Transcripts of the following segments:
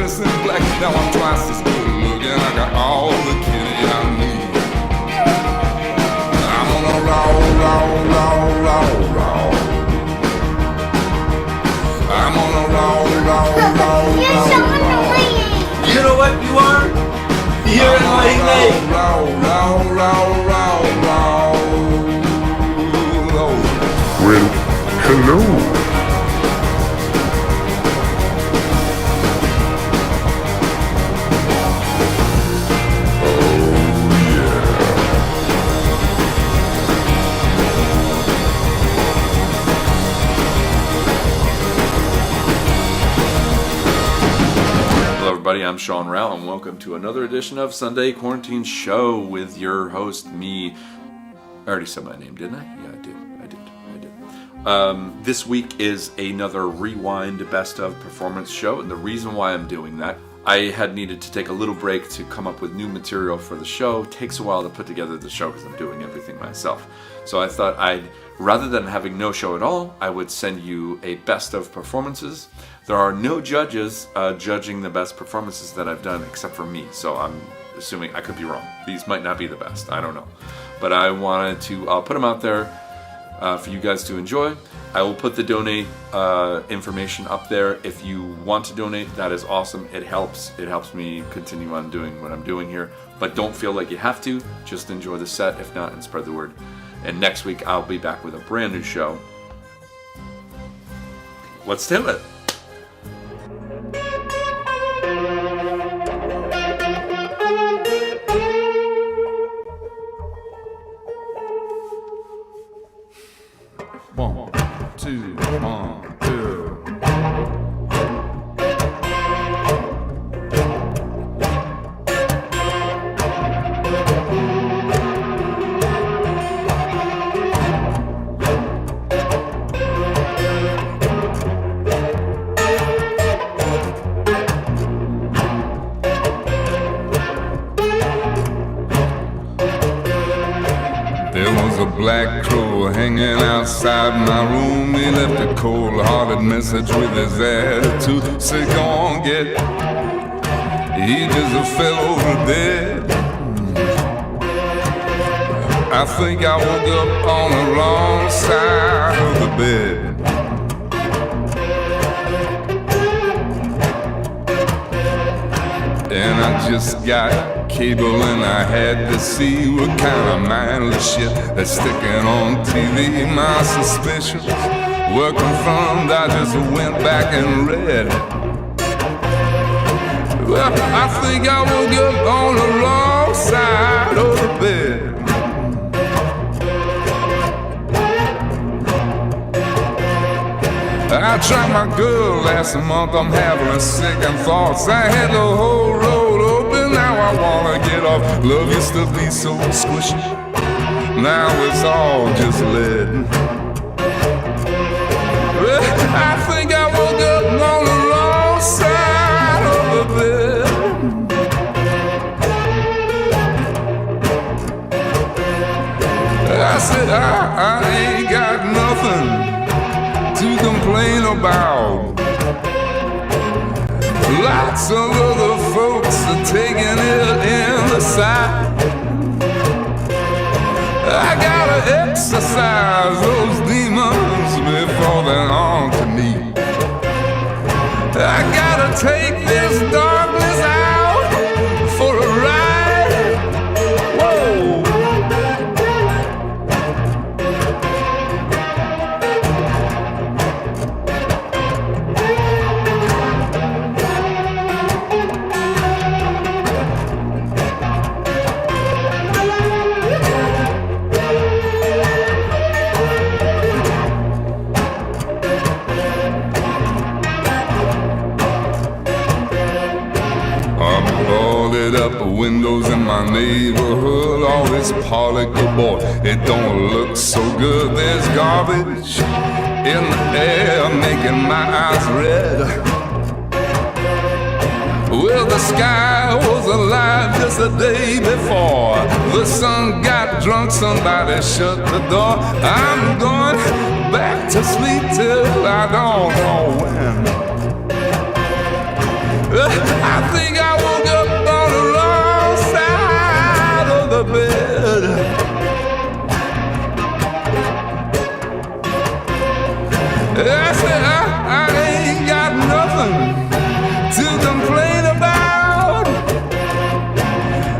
dressed in black. Now I'm twice as good looking. I got all the kitty I need. I'm on a roll. I'm on a roll. You know what you are? You're annoying. Well, hello. I'm Sean Rao, and welcome to another edition of Sunday Quarantine Show with your host, me. I already said my name, didn't I? Yeah, I did. This week is another Rewind Best of Performance show, and the reason why I'm doing that, I had needed to take a little break to come up with new material for the show. It takes a while to put together the show because I'm doing everything myself. So I thought rather than having no show at all, I would send you a best of performances. There are no judges judging the best performances that I've done except for me, so I'm assuming I could be wrong. These might not be the best, I don't know. But I wanted to put them out there for you guys to enjoy. I will put the donate information up there. If you want to donate, that is awesome. It helps me continue on doing what I'm doing here. But don't feel like you have to, just enjoy the set, if not, and spread the word. And next week I'll be back with a brand new show. Let's do it. One, two, one, two. There was a black crow hanging outside my room. He left a cold-hearted message with his attitude. Say, go on, get it. He just fell over dead. I think I woke up on the wrong side of the bed. And I just got cable and I had to see what kind of mindless shit that's sticking on TV. My suspicions were confirmed. I just went back and read it. Well, I think I woke up on the wrong side of the bed. I tried my girl last month. I'm having second thoughts. I had the whole road open. Now I wanna get off. Love used to be so squishy. Now it's all just lead. Well, I think I woke up on the wrong side of the bed. I said I ain't got nothing to complain about. Lots of other folks are taking it in the side. I gotta exercise those demons before they're on to me. I gotta take this darkness out for a ride. Whoa. Up windows in my neighborhood, all this particle board, it don't look so good. There's garbage in the air making my eyes red. Well, the sky was alive just the day before. The sun got drunk, somebody shut the door. I'm going back to sleep till I don't know when. I said, I ain't got nothing to complain about.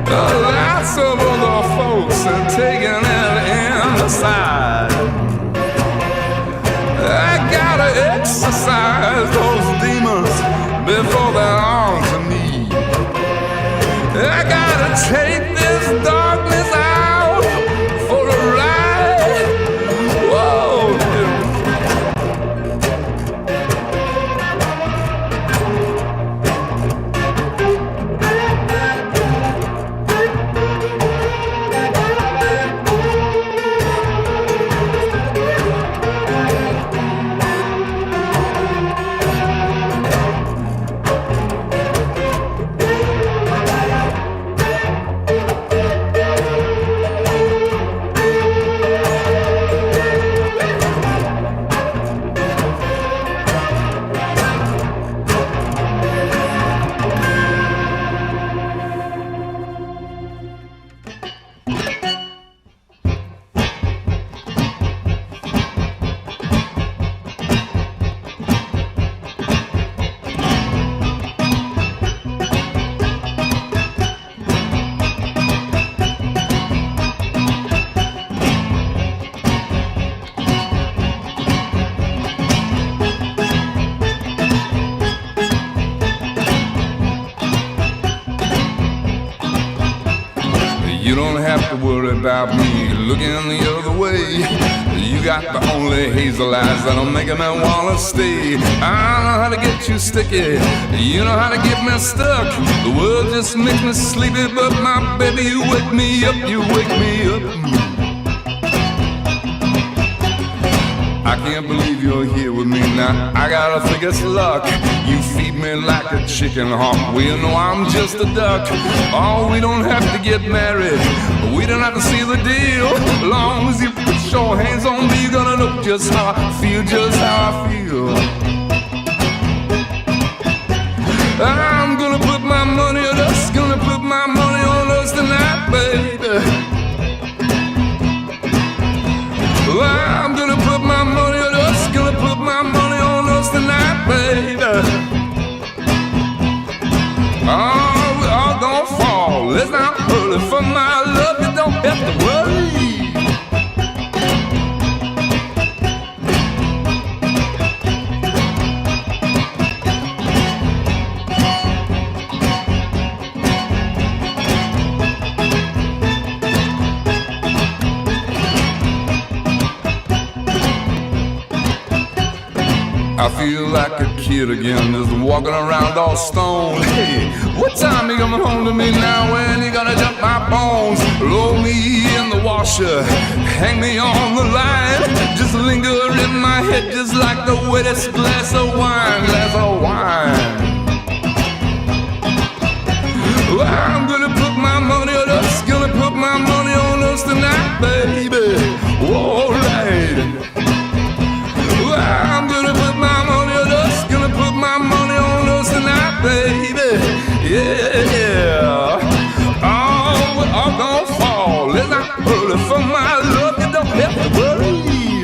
Lots of other folks are taking it in the side. I gotta exercise those demons before they're on to me. I gotta take this darkness out for a ride. Whoa. You don't have to worry about me looking the other way. You got the only hazel eyes that'll make me wanna stay. I know how to get you sticky, you know how to get me stuck. The world just makes me sleepy, but my baby, you wake me up, you wake me up. I can't believe you're here with me now. I gotta think it's luck. You feed me like a chicken hawk. Well, you know I'm just a duck. Oh, we don't have to get married. We don't have to see the deal. As long as you put your hands on me, you're gonna know just how I feel, just how I feel. I'm gonna put my money on us, gonna put my money on us tonight, baby. I'm gonna put my money on us, gonna put my money on us tonight, baby. Oh, we all gonna fall. It's not early for my love, you don't have to worry. I feel like a kid again, just walking around all stoned. Hey, what time you coming home to me now? When you gonna jump my bones? Roll me in the washer, hang me on the line. Just linger in my head, just like the wettest glass of wine, glass of wine. Well, I'm gonna put my money on us, gonna put my money on us tonight, baby. Whoa, right. I'm gonna put my money on us, gonna put my money on us tonight, baby. Yeah. Oh, we're all gonna fall. It's not early for my love, you don't have to worry.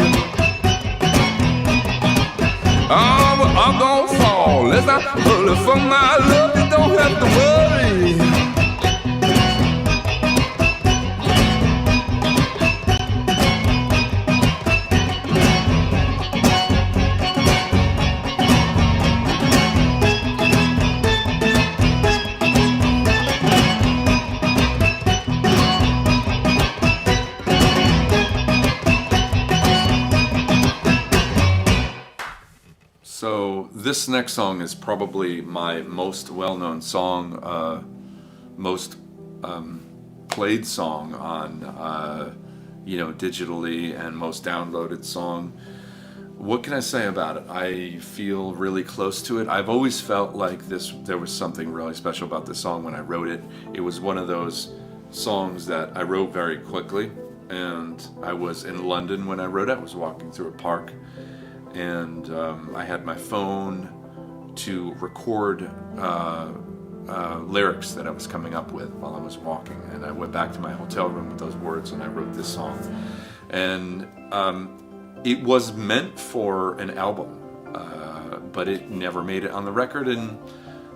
Oh, we're all gonna fall. It's not early for my love, you don't have to worry. So this next song is probably my most well-known song, most played song on, digitally, and most downloaded song. What can I say about it? I feel really close to it. I've always felt like there was something really special about this song when I wrote it. It was one of those songs that I wrote very quickly, and I was in London when I wrote it. I was walking through a park, and I had my phone to record lyrics that I was coming up with while I was walking, and I went back to my hotel room with those words and I wrote this song. And It was meant for an album, but it never made it on the record, and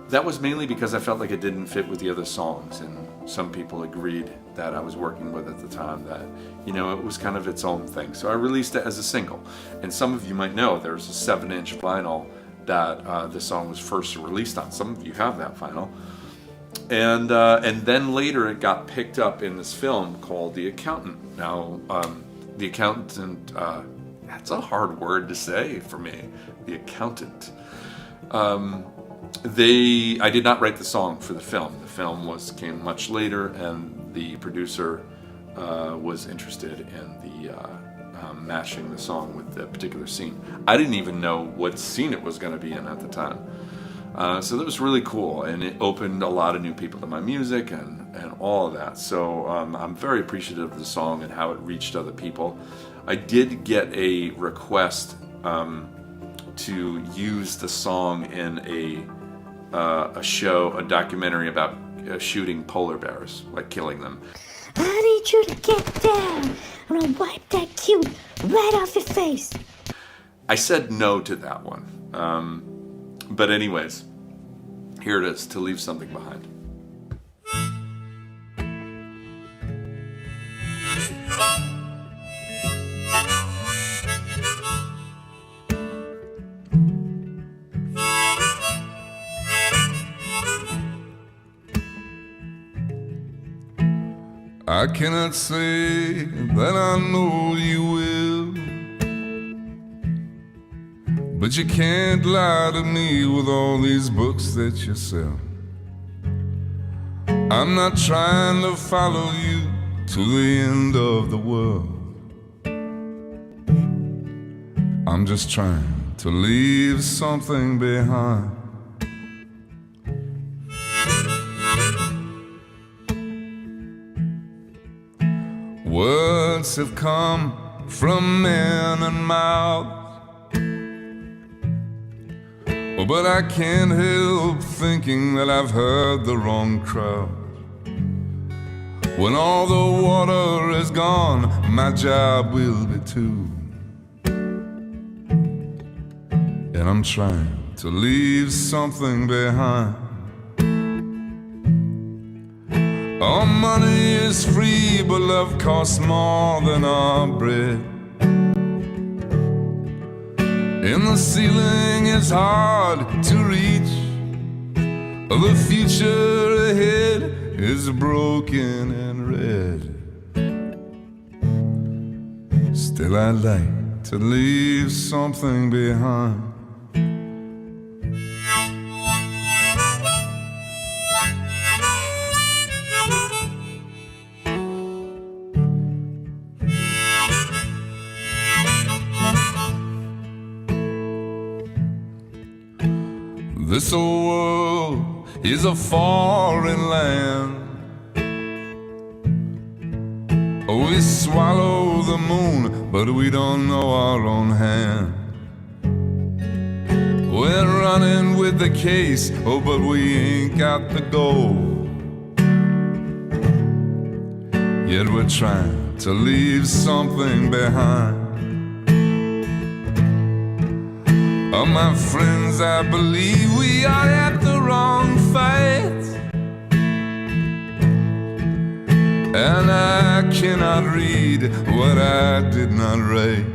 that was mainly because I felt like it didn't fit with the other songs, and some people agreed that I was working with at the time that, you know, it was kind of its own thing. So I released it as a single. And some of you might know there's a 7-inch vinyl that this song was first released on. Some of you have that vinyl. And then later it got picked up in this film called The Accountant. Now, The Accountant, that's a hard word to say for me, The Accountant. I did not write the song for the film. The film came much later, and the producer was interested in the mashing the song with the particular scene. I didn't even know what scene it was going to be in at the time. So that was really cool, and it opened a lot of new people to my music and all of that. So I'm very appreciative of the song and how it reached other people. I did get a request to use the song in a show, a documentary about shooting polar bears, like killing them. I need you to get down. I'm gonna wipe that cute right off your face. I said no to that one. But anyways, here it is, To Leave Something Behind. I cannot say that I know you will, but you can't lie to me with all these books that you sell. I'm not trying to follow you to the end of the world. I'm just trying to leave something behind. Words have come from men and mouths, oh, but I can't help thinking that I've heard the wrong crowd. When all the water is gone, my job will be too. And I'm trying to leave something behind. Our money is free, but love costs more than our bread. And the ceiling is hard to reach. The future ahead is broken and red. Still I'd like to leave something behind. This old world is a foreign land. We swallow the moon, but we don't know our own hand. We're running with the case, oh, but we ain't got the gold. Yet we're trying to leave something behind. Oh, my friends, I believe we are at the wrong fight, and I cannot read what I did not write.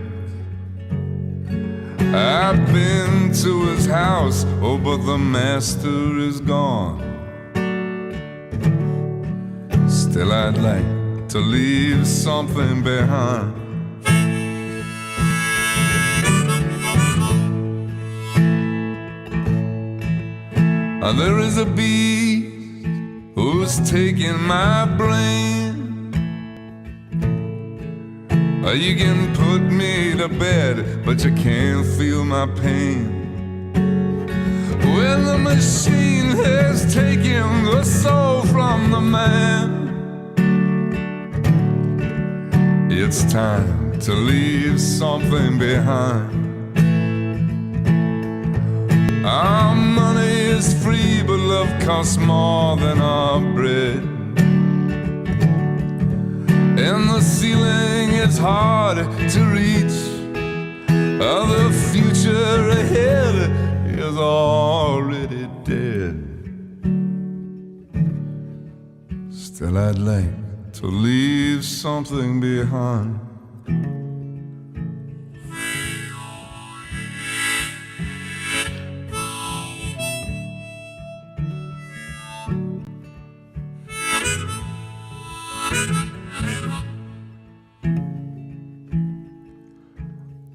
I've been to his house, oh, but the master is gone. Still I'd like to leave something behind. There is a beast who's taking my brain. You can put me to bed, but you can't feel my pain. When the machine has taken the soul from the man, it's time to leave something behind. Our money is free, but love costs more than our bread. And the ceiling is hard to reach. The future ahead is already dead. Still I'd like to leave something behind.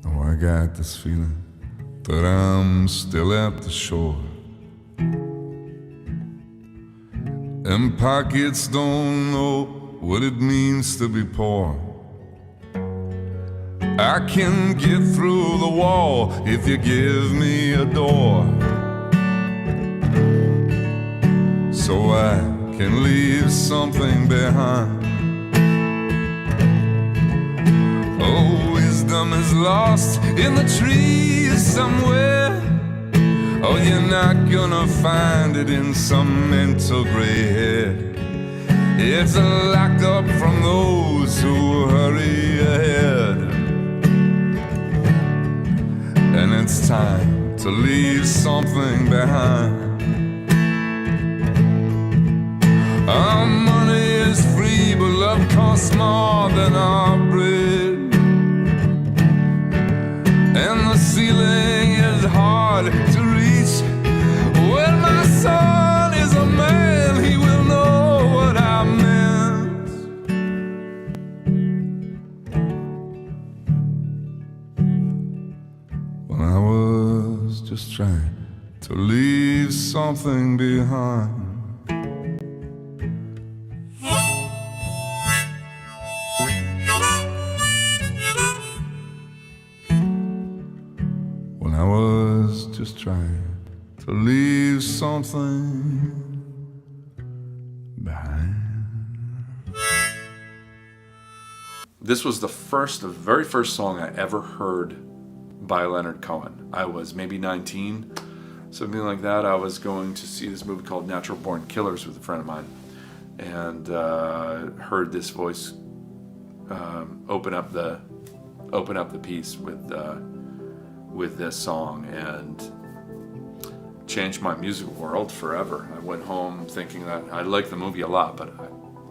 Oh, I got this feeling that I'm still at the shore, and pockets don't know what it means to be poor. I can get through the wall if you give me a door, so I can leave something behind. Oh, wisdom is lost in the trees somewhere. Oh, you're not gonna find it in some mental gray hair. It's locked up from those who hurry ahead. And it's time to leave something behind. Our money is free, but love costs more than our bread. And the ceiling is hard to reach. When my son is a man, he will know what I meant. When I was just trying to leave something behind. I was just trying to leave something behind. This was the very first song I ever heard by Leonard Cohen. I was maybe 19, something like that. I was going to see this movie called Natural Born Killers with a friend of mine, and heard this voice open up the piece with this song, and changed my music world forever. I went home thinking that I liked the movie a lot, but I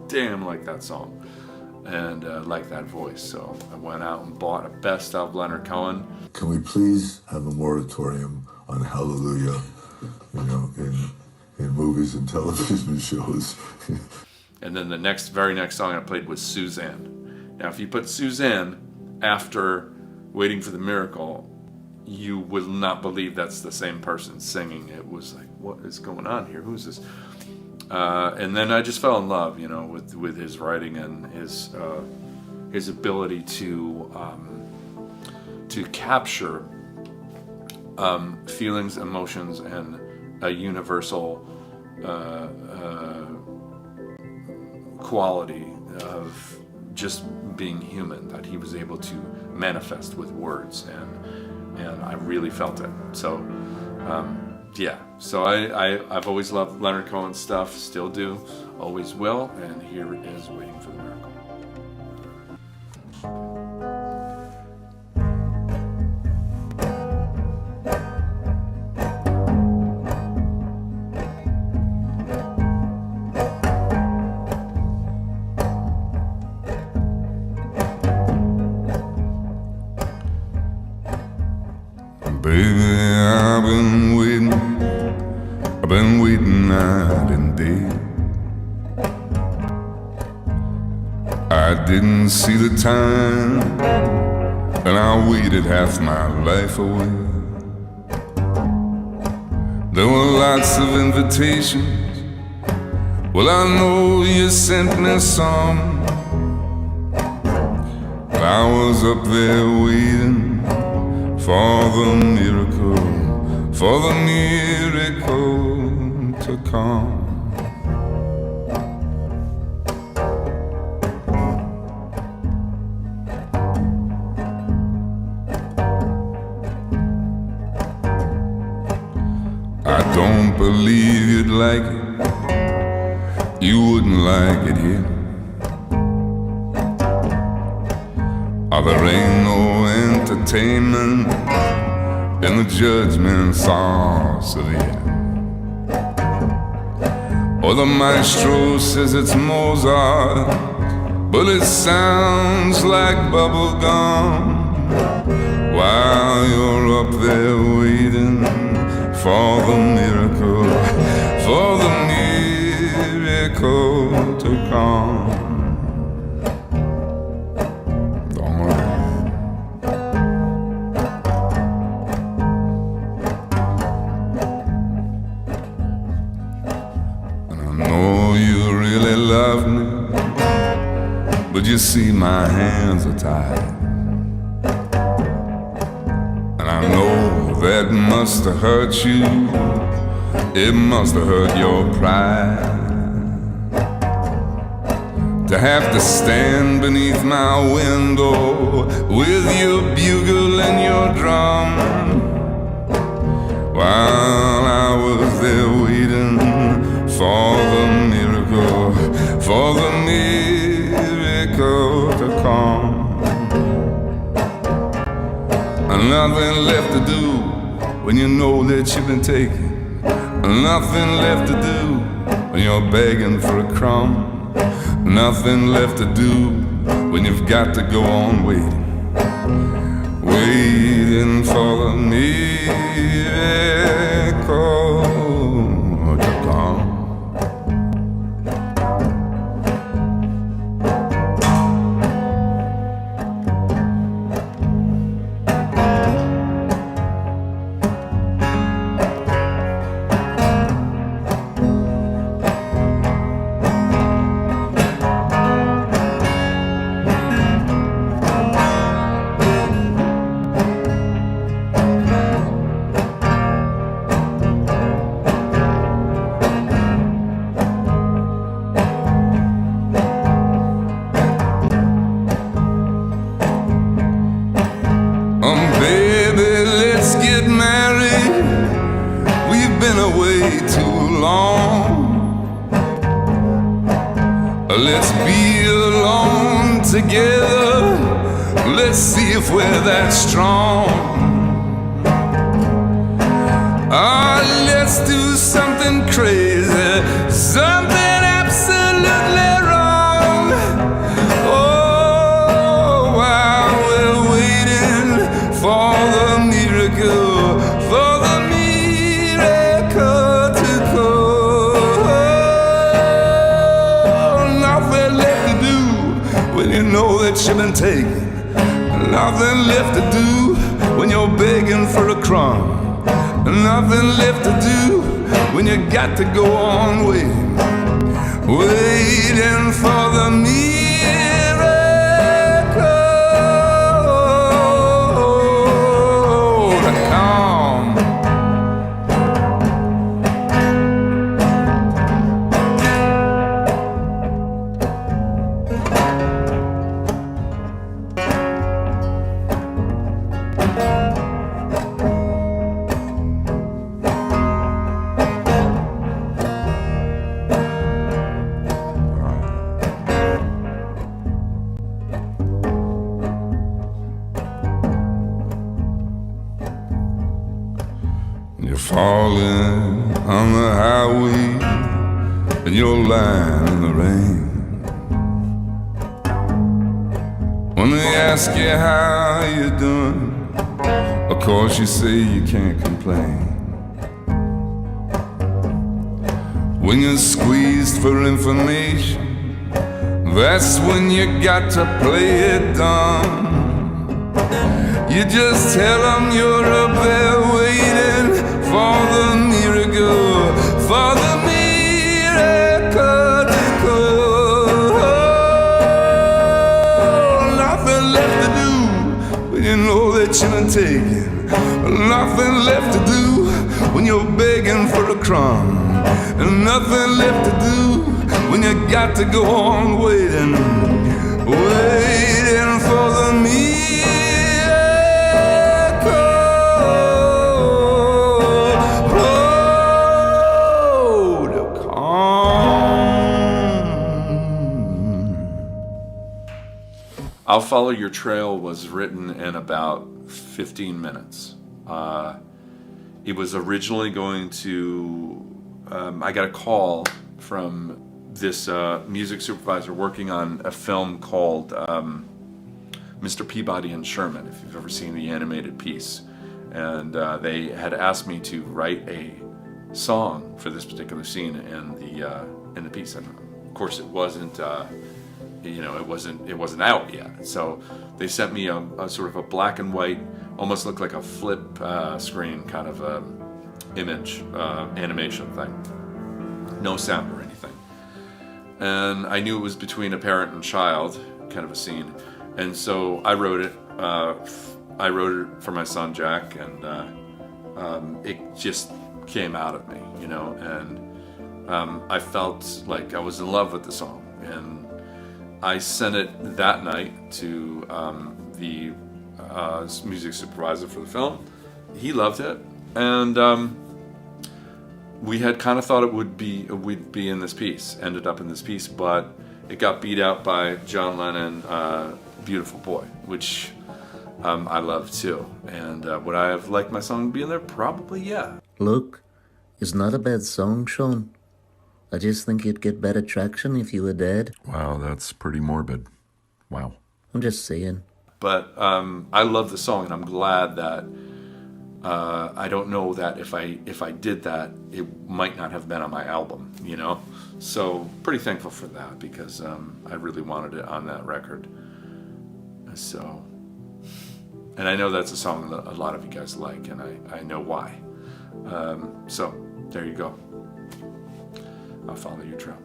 damn like that song and like that voice. So I went out and bought a best of Leonard Cohen. Can we please have a moratorium on Hallelujah, in movies and television shows? And then the very next song I played was Suzanne. Now, if you put Suzanne after Waiting for the Miracle, you will not believe that's the same person singing. It was like, what is going on here? Who's this? And then I just fell in love, with his writing and his ability to capture feelings, emotions, and a universal quality of just being human that he was able to manifest with words, and I really felt it. So so I've always loved Leonard Cohen's stuff, still do, always will, and here it is, Waiting for the Miracle. Baby, I've been waiting night and day. I didn't see the time, and I waited half my life away. There were lots of invitations, well, I know you sent me some, but I was up there waiting for the miracle to come. I don't believe you'd like it, you wouldn't like it here. Oh, there ain't no entertainment entertainment in the judgment sauce of the end. Or the maestro says it's Mozart, but it sounds like bubble gum while you're up there waiting for the miracle, for the miracle to come. Don't worry. And I know you really love me, but you see my hands are tied. And I know that must have hurt you. It must have hurt your pride to have to stand beneath my window with your bugle and your drum while I was there waiting for the miracle, for the miracle to come. And nothing left to do when you know that you've been taken. Nothing left to do when you're begging for a crumb. Nothing left to do when you've got to go on waiting, waiting for the miracle to come. Baby, let's get married. We've been away too long. Let's be alone together. Let's see if we're that strong. Let's do something crazy, something absolutely wrong. Oh, while we're waiting for the miracle, for the miracle to come. Nothing left to do when you know that you've been taken. Nothing left to do when you're begging for a crumb. Nothing left to do when you got to go on waiting, waiting for the miracle to come. You're falling on the highway and you're lying in the rain. When they ask you how you're doing, of course you say you can't complain. When you're squeezed for information, that's when you got to play it dumb. You just tell them you're up there waiting for the miracle, for the miracle to come. Nothing left to do when you know that you've been taken. Nothing left to do when you're begging for a crumb. And nothing left to do when you got to go on waiting, waiting for the miracle to come. I'll Follow Your Trail was written in about 15 minutes. It was originally going to, I got a call from this music supervisor working on a film called Mr. Peabody and Sherman, if you've ever seen the animated piece. And they had asked me to write a song for this particular scene in the piece. And of course it wasn't, it wasn't out yet. So they sent me a sort of a black and white, almost looked like a flip screen kind of image, animation thing. No sound or anything. And I knew it was between a parent and child, kind of a scene. And so I wrote it. I wrote it for my son Jack, and it just came out of me, and I felt like I was in love with the song. And I sent it that night to the music supervisor for the film. He loved it, and we had kind of thought we'd be in this piece, ended up in this piece, but it got beat out by John Lennon, Beautiful Boy, which I love too. And would I have liked my song to be in there? Probably, yeah. Look, it's not a bad song, Sean. I just think you'd get better traction if you were dead. Wow, that's pretty morbid. Wow. I'm just saying. But I love the song, and I'm glad that I don't know that if I did that, it might not have been on my album, So pretty thankful for that, because I really wanted it on that record. So, and I know that's a song that a lot of you guys like, and I know why. So there you go. I'll follow your trail.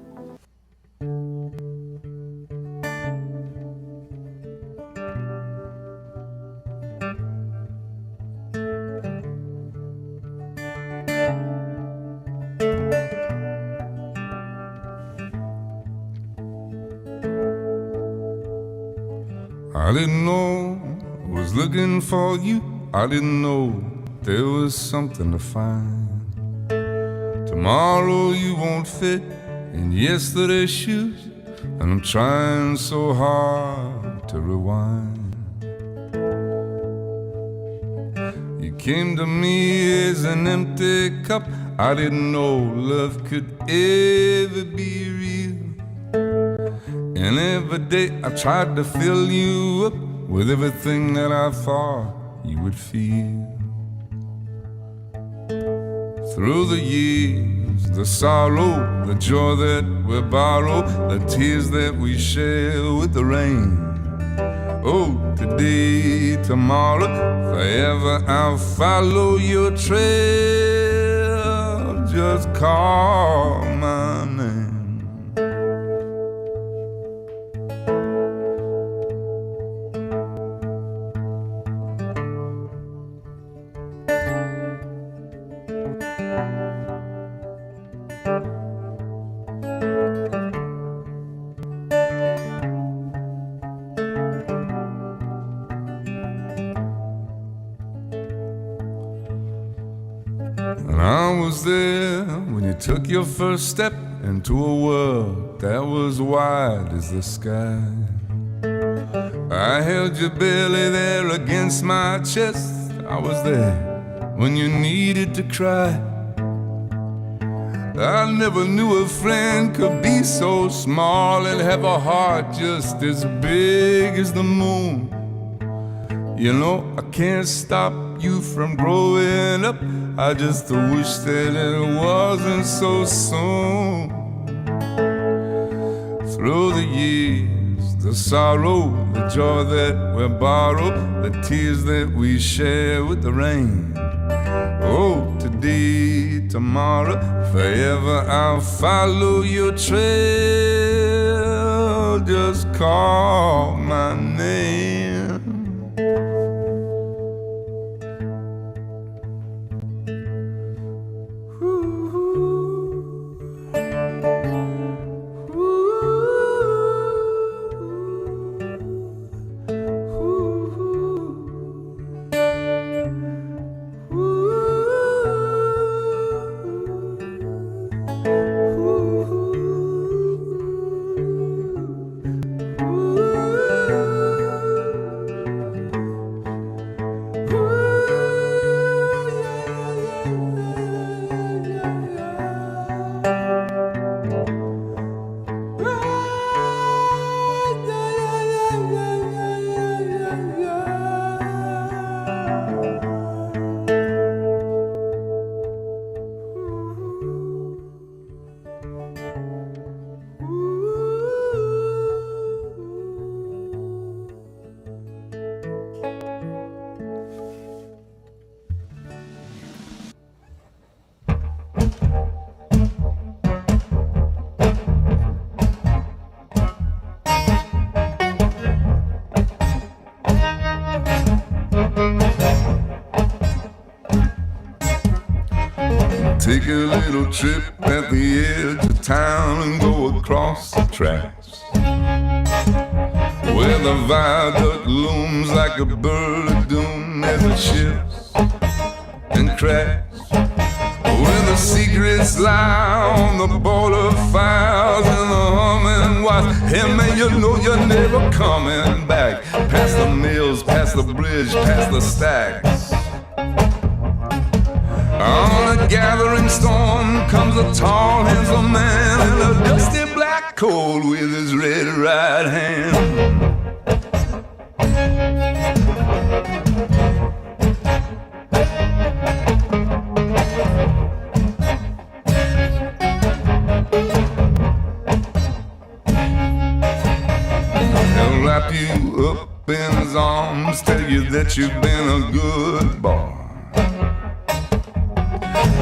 I didn't know I was looking for you. I didn't know there was something to find. Tomorrow you won't fit in yesterday's shoes, and I'm trying so hard to rewind. You came to me as an empty cup. I didn't know love could ever be real. And every day I tried to fill you up with everything that I thought you would feel. Through the years, the sorrow, the joy that we borrow, the tears that we share with the rain. Oh, today, tomorrow, forever I'll follow your trail. Just call my name. And I was there when you took your first step into a world that was wide as the sky. I held your belly there against my chest. I was there when you needed to cry. I never knew a friend could be so small and have a heart just as big as the moon. I can't stop you from growing up. I just wish that it wasn't so soon. Through the years, the sorrow, the joy that we borrow, the tears that we share with the rain. Oh, today, tomorrow, forever I'll follow your trail. Just call my name. Take a little trip at the edge of town and go across the tracks, where the viaduct looms like a bird of doom as it shifts and cracks, where the secrets lie on the border files and the humming watch. Hey man, you know you're never coming back. Past the mills, past the bridge, past the stacks. On a gathering storm comes a tall, handsome man in a dusty black coat with his red right hand. He'll wrap you up in his arms, tell you that you've been a good boy.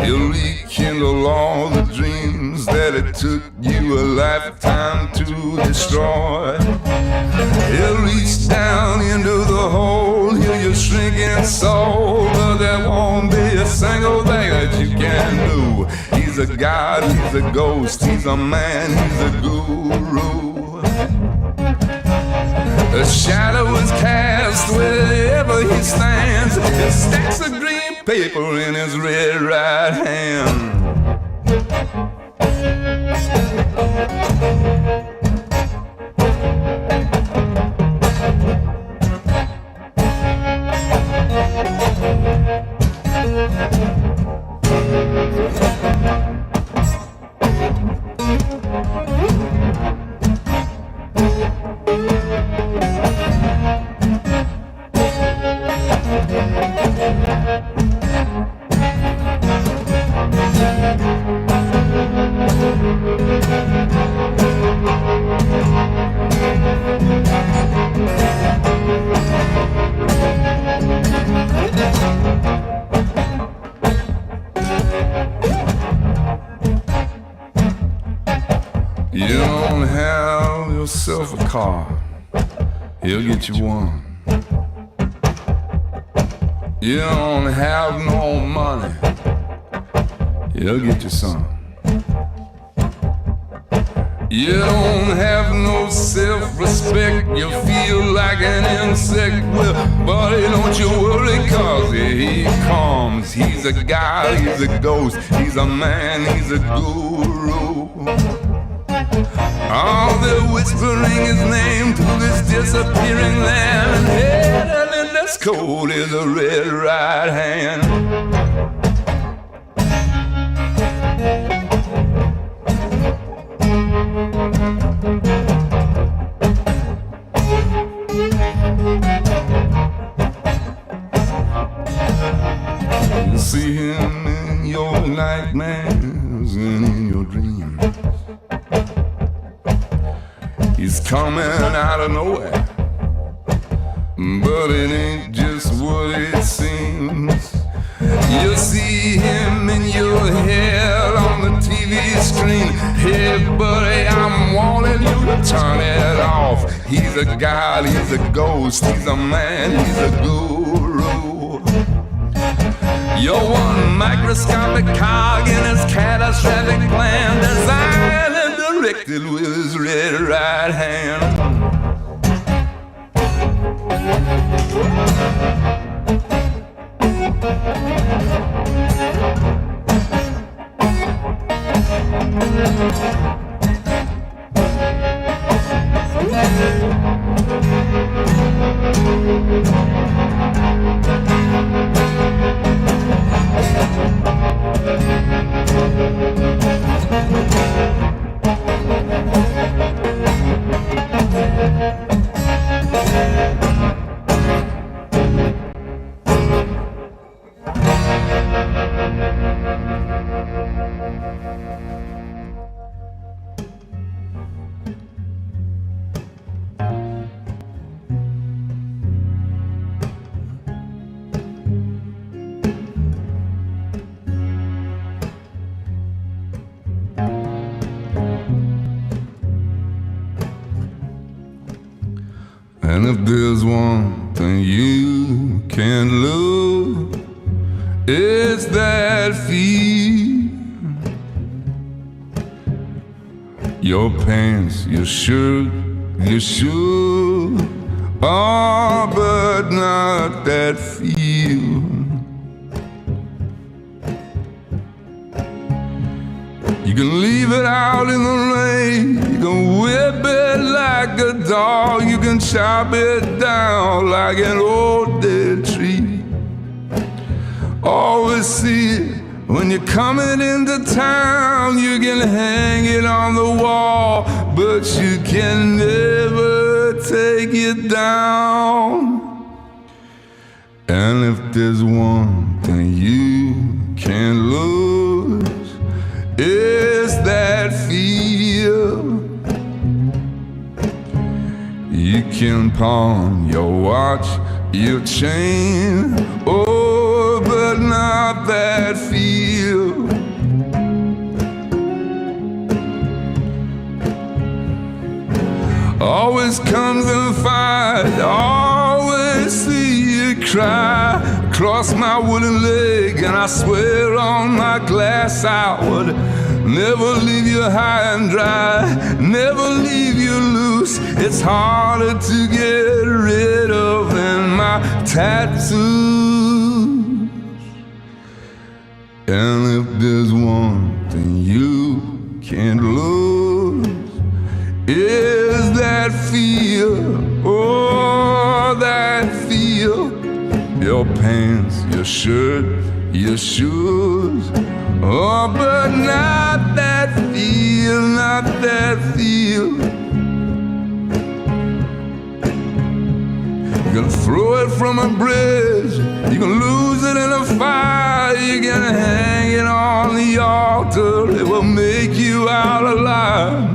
He'll rekindle all the dreams that it took you a lifetime to destroy. He'll reach down into the hole, heal your shrinking soul, but there won't be a single thing that you can do. He's a god, he's a ghost, he's a man, he's a guru. A shadow is cast wherever he stands. He stacks of green paper in his red right hand. You don't have yourself a car, he'll get you one. You don't have no money, he'll get you some. You don't have no self-respect, you feel like an insect. Well, buddy, don't you worry, cause he comes. He's a guy, he's a ghost, he's a man, he's a guru. Oh, they're whispering his name to this disappearing land, and hidden in this cold is a red right hand. You see him in your nightmares and in your dreams. He's coming out of nowhere, but it ain't just what it seems. You see him in your head on the TV screen. Hey buddy, I'm warning you to turn it off. He's a god, he's a ghost, he's a man, he's a guru. You're one microscopic cog in his catastrophic plan, designed and directed with his red right hand. And if there's one thing you can't lose, it's that feeling your pants, your shirt, your shoes. Oh, but not that feel. You can leave it out in the rain, you can whip it like a dog, you can chop it down like an old dead tree. Always see it when you're coming into town, you can hang it on the wall, but you can never take it down. And if there's one thing you can't lose, it's that feel. You can pawn your watch, your chain, oh, but not that feel. Always comes in a fight, always see you cry. Cross my wooden leg and I swear on my glass I would never leave you high and dry, never leave you loose. It's harder to get rid of than my tattoos. And if there's one thing you can't lose, is that feel, oh, that feel. Your pants, your shirt, your shoes, oh, but not that feel, not that feel. You can throw it from a bridge, you can lose it in a fire, you can hang it on the altar, it will make you out alive.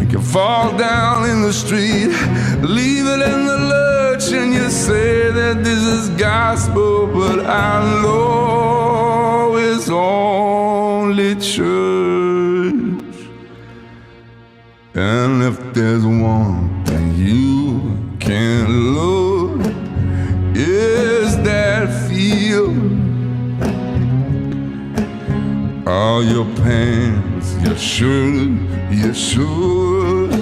You can fall down in the street, leave it in the lurch, and you say that this is gospel, but I know it's only church. And if there's one thing you can't lose, is that feel. All your pants, your shirt, your shoes,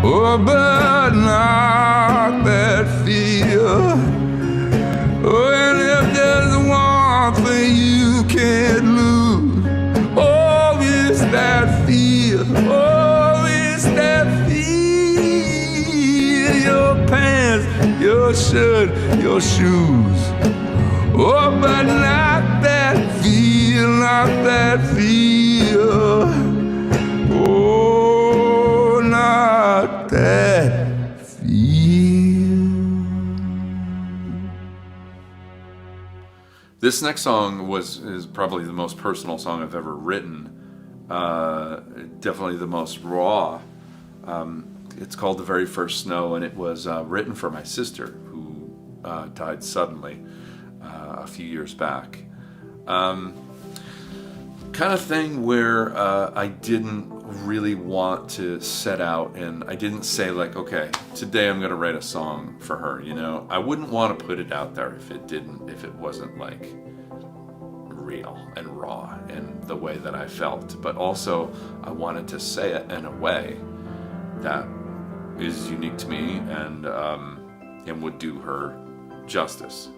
oh, but not that feel. Oh, and if there's one thing you can't lose, oh, it's that feel, oh, it's that feel. Your pants, your shirt, your shoes, oh, but not that feel, not that feel. Oh, not that feel. This next song is probably the most personal song I've ever written. Definitely the most raw. It's called The Very First Snow, and it was written for my sister who died suddenly a few years back. Kind of thing where I didn't really want to set out, and I didn't say like, okay, today I'm going to write a song for her, you know. I wouldn't want to put it out there if it wasn't like real and raw in the way that I felt, but also I wanted to say it in a way that is unique to me and would do her justice.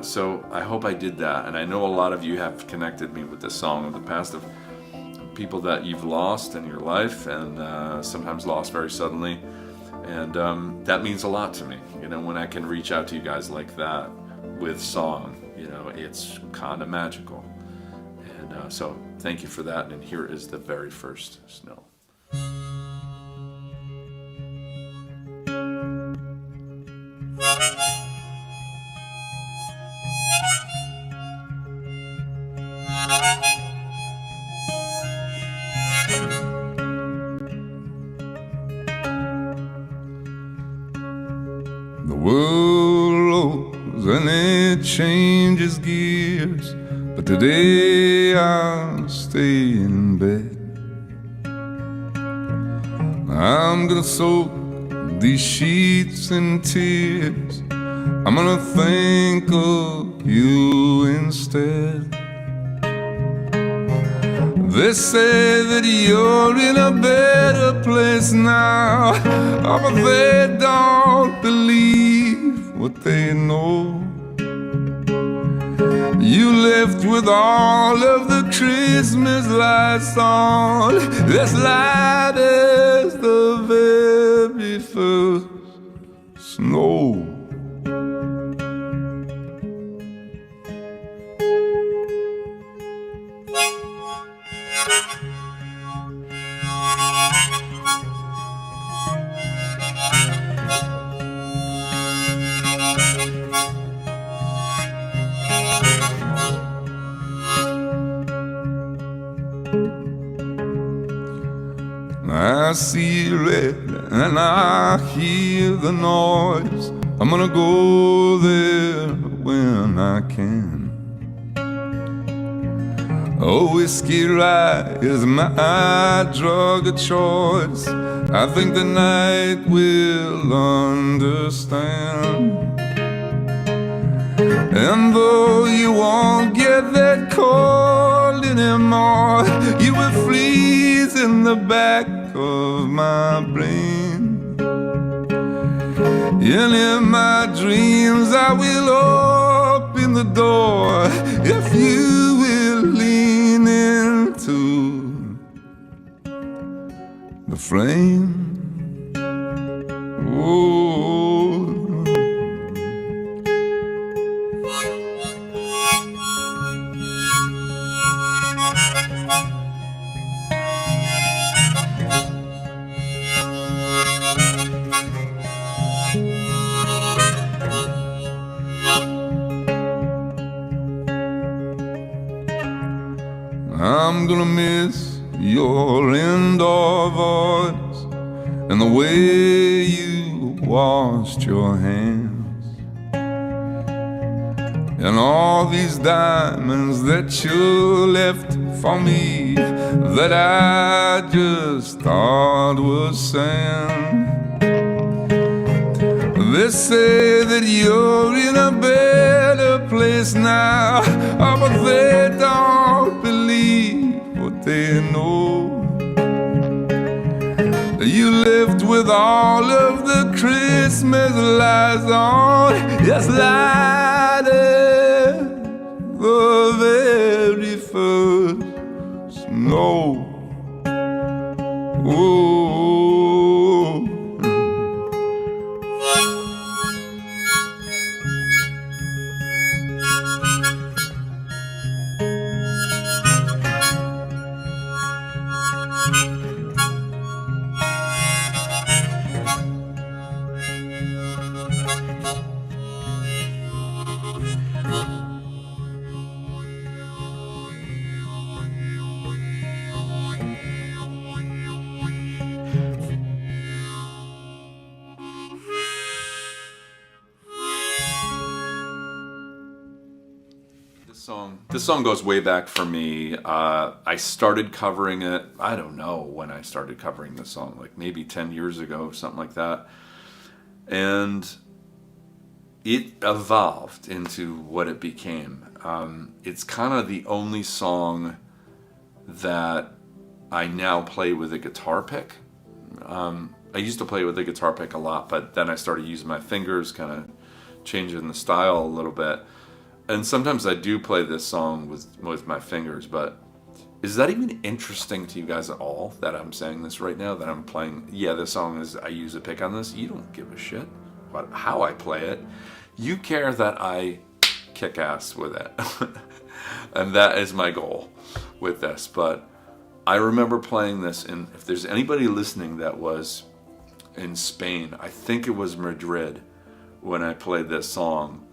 So I hope I did that, and I know a lot of you have connected me with this song in the past, of people that you've lost in your life, and sometimes lost very suddenly, and that means a lot to me, you know, when I can reach out to you guys like that with song, you know, it's kind of magical, and so thank you for that, and here is The Very First Snow. The world rolls and it changes gears, but today I'll stay in bed. I'm gonna soak these sheets in tears, I'm gonna think of you instead. They say that you're in a better place now, oh, but they don't believe what they know. You left with all of the Christmas lights on, as light as the very first snow. I see red and I hear the noise. I'm gonna go there when I can. A whiskey rye is my drug of choice. I think the night will understand. And though you won't get that cold anymore, you will freeze in the back of my brain. And in my dreams I will open the door if you will lean into the flame. Oh, I'm gonna miss your indoor voice and the way you washed your hands, and all these diamonds that you left for me that I just thought was sand. They say that you're in a better place now, oh, but they don't believe what they know. You left with all of the Christmas lights on, just light as the very first snow. Oh. This song goes way back for me. I started covering it, I don't know when I started covering this song, like maybe 10 years ago, something like that. And it evolved into what it became. It's kind of the only song that I now play with a guitar pick. I used to play with a guitar pick a lot, but then I started using my fingers, kind of changing the style a little bit. And sometimes I do play this song with my fingers, but is that even interesting to you guys at all that I'm saying this right now, that I'm playing, yeah, this song is, I use a pick on this? You don't give a shit about how I play it. You care that I kick ass with it. And that is my goal with this. But I remember playing this, and if there's anybody listening that was in Spain, I think it was Madrid when I played this song.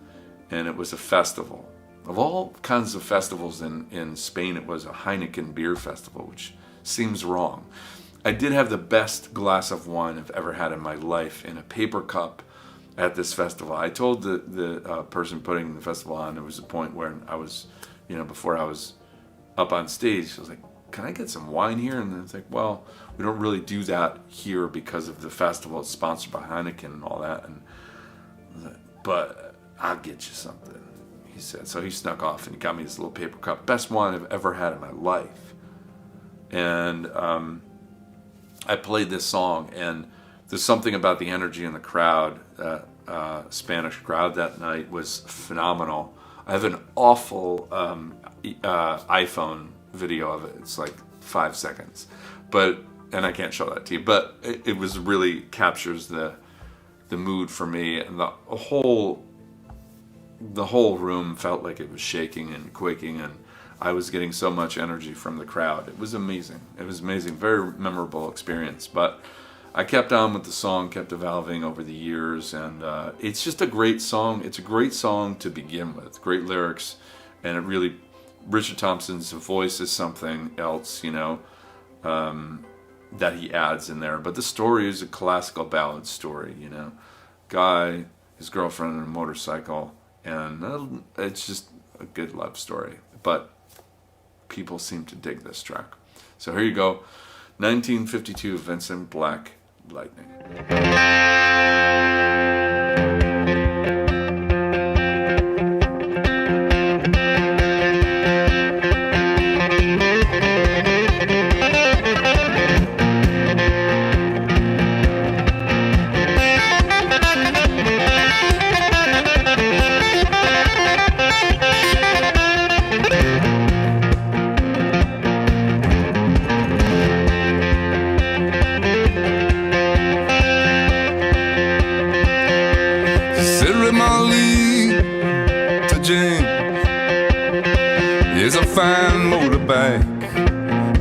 And it was a festival. Of all kinds of festivals in Spain, it was a Heineken beer festival, which seems wrong. I did have the best glass of wine I've ever had in my life in a paper cup at this festival. I told the person putting the festival on, there was a point where I was, before I was up on stage, I was like, can I get some wine here? And it's like, well, we don't really do that here because of the festival. It's sponsored by Heineken and all that. And I was like, but I'll get you something, he said. So he snuck off and he got me this little paper cup. Best wine I've ever had in my life. and I played this song, and there's something about the energy in the crowd. Spanish crowd that night was phenomenal. I have an awful iPhone video of it. It's like 5 seconds, and I can't show that to you. But it was really captures the mood for me, and the whole room felt like it was shaking and quaking, and I was getting so much energy from the crowd. It was amazing. It was amazing. Very memorable experience. But I kept on with the song, kept evolving over the years, and it's just a great song. It's a great song to begin with. Great lyrics, and it really, Richard Thompson's voice is something else, that he adds in there. But the story is a classical ballad story, Guy, his girlfriend, and a motorcycle, and it's just a good love story. But people seem to dig this track. So here you go, 1952, Vincent Black, Lightning. Fine motorbike,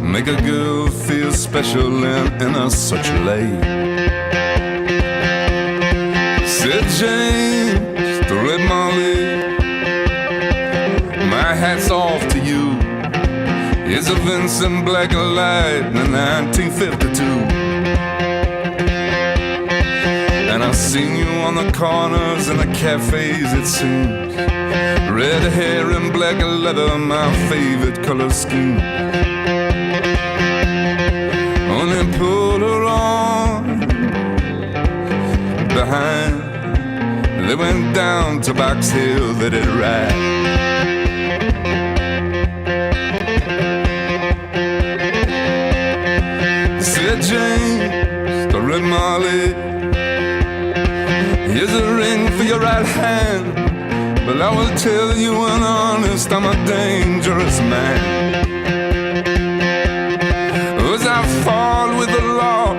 make a girl feel special in a such a late. Said James, the Red Molly, my hat's off to you. It's a Vincent Black Lightning 1952. And I've seen you on the corners and the cafes, it seems. Red hair and black leather, my favorite color scheme. Only put her on behind. They went down to Box Hill, they did ride. Said James, the Red Molly, here's a ring for your right hand. But I will tell you in honest, I'm a dangerous man. As I fought with the law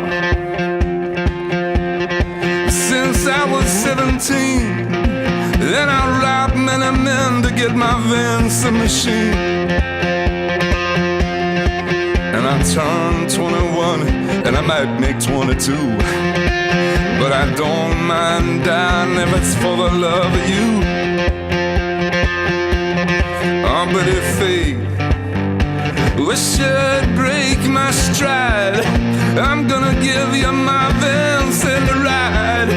since I was 17, then I robbed many men to get my Vincent machine. And I turned 21, and I might make 22. But I don't mind dying if it's for the love of you. Oh, but if fate should break my stride, I'm gonna give you my Vincent ride.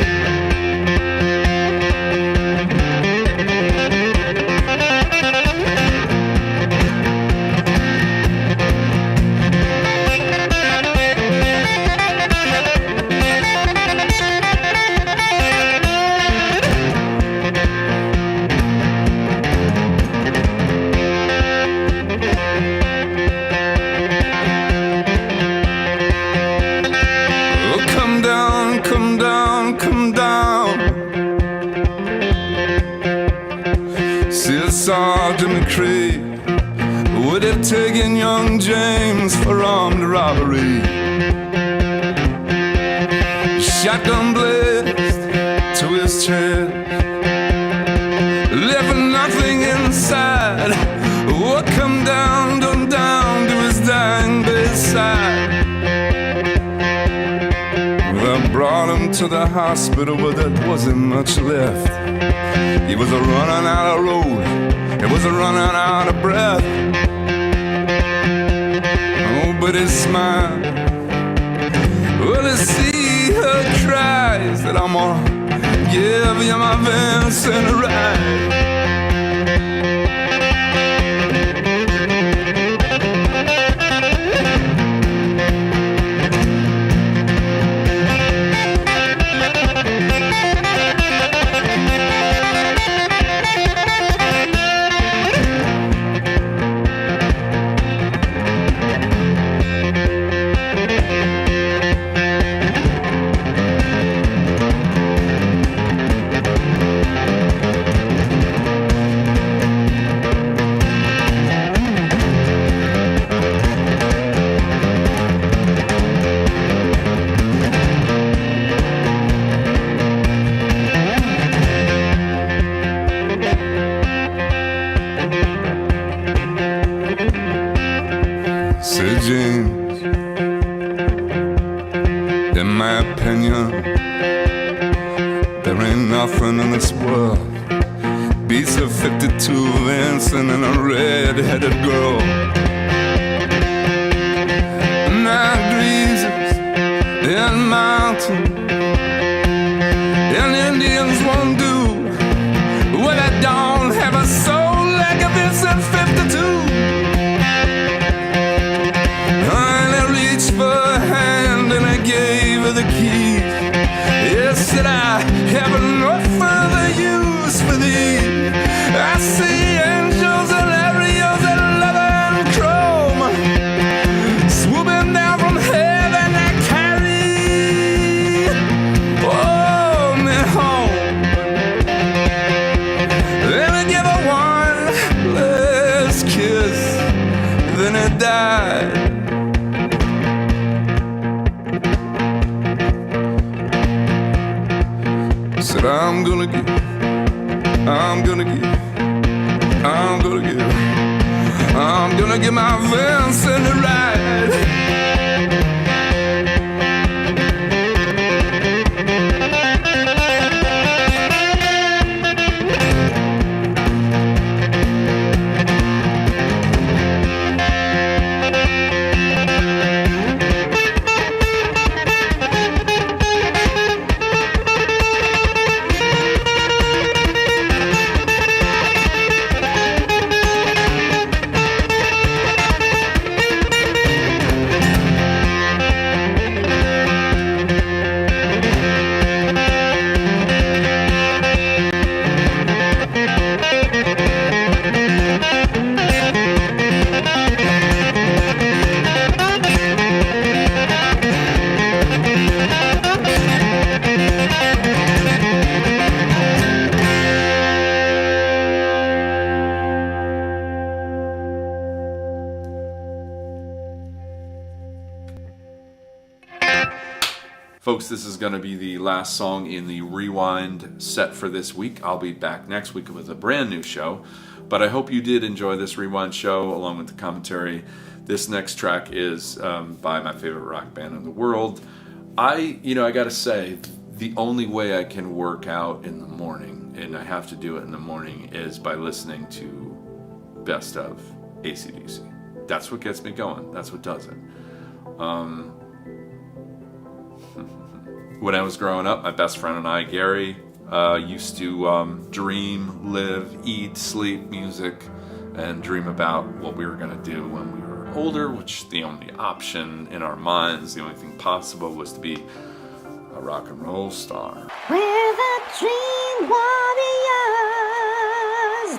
Sergeant McCree would have taken young James for armed robbery. Shotgun blast to his chest, left nothing inside. What come down to his dying bedside. Well, I brought him to the hospital, but there wasn't much left. He was a running out of road, he was a running out of breath. Oh, but his smile, well, to see her cries that I'm gonna give you my Vincent ride. Say, James, in my opinion, there ain't nothing in this world beats a 52 Vincent and a red-headed girl. Night breezes in mountains, and Indians won't do what I don't have a soul like a Vincent 52. And I reached for a hand and I gave her the keys. Yes, said I have no further use for thee. I see angels and Ariels and leather and chrome swooping down from heaven and carry me home. Let me give her one last kiss, then it died. Said I'm gonna give, I'm gonna give, I'm gonna give, I'm gonna give my Vincent a ride. Folks, this is going to be the last song in the Rewind set for this week. I'll be back next week with a brand new show, but I hope you did enjoy this Rewind show along with the commentary. This next track is by my favorite rock band in the world. I gotta say, the only way I can work out in the morning, and I have to do it in the morning, is by listening to Best of AC/DC. That's what gets me going. That's what does it. When I was growing up, my best friend and I, Gary, used to dream, live, eat, sleep music, and dream about what we were going to do when we were older, which the only option in our minds, the only thing possible, was to be a rock and roll star. We're the dream warriors,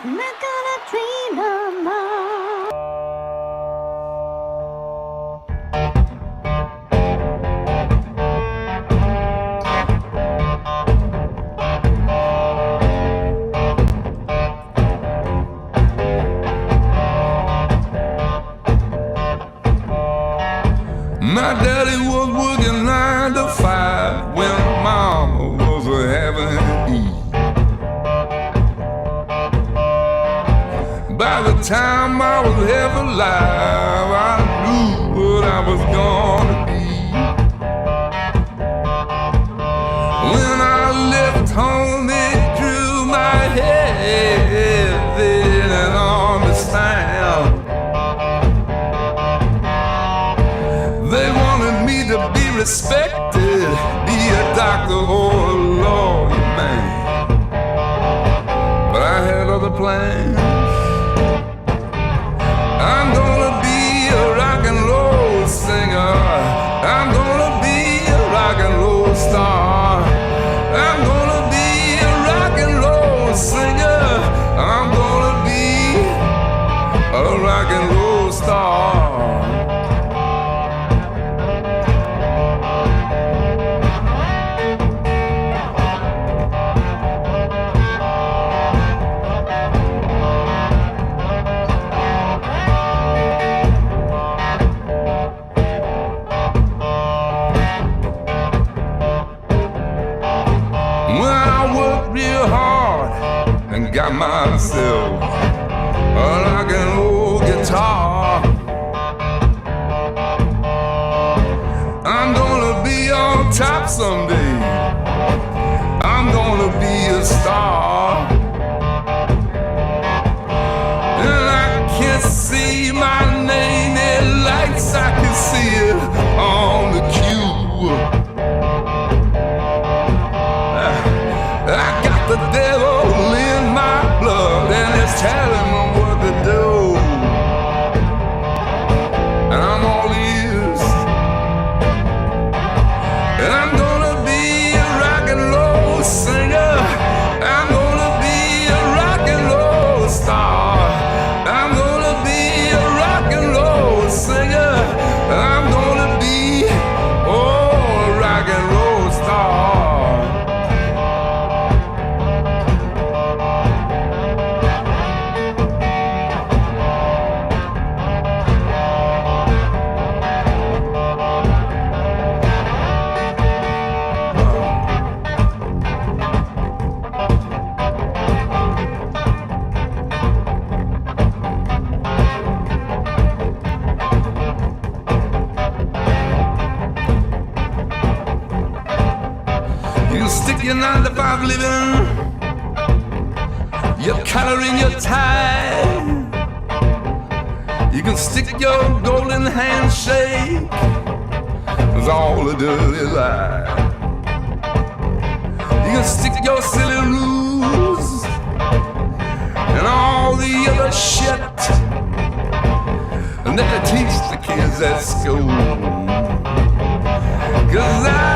not gonna dream no more. My daddy was working 9 to 5 when mama was having to eat. By the time I was half alive, I knew what I was gonna be. When I left home, it grew my head, they didn't understand. They wanted me to be respected, be a doctor or a lawyer, man. But I had other plans. I'm gonna be a rock and roll singer. I'm gonna be a rock and roll star. I'm gonna be a rock and roll singer. I'm gonna be a rock and roll star. Got myself a rock and roll guitar. can't see my name in lights, I can see it on the cue. I got the devil in my blood, and it's telling me what to do. And I'm all ears, and I'm gonna be a rock and roll singer. I'm gonna be a rock and roll star. I'm gonna be a rock and roll singer. I'm gonna be, oh, a rock and roll star. You can stick your 9-to-5 living, your collar in your tie. You can stick your golden handshake with all the dirty lie. You can stick your silly rules and all the other shit that they teach the kids at school. 'Cause I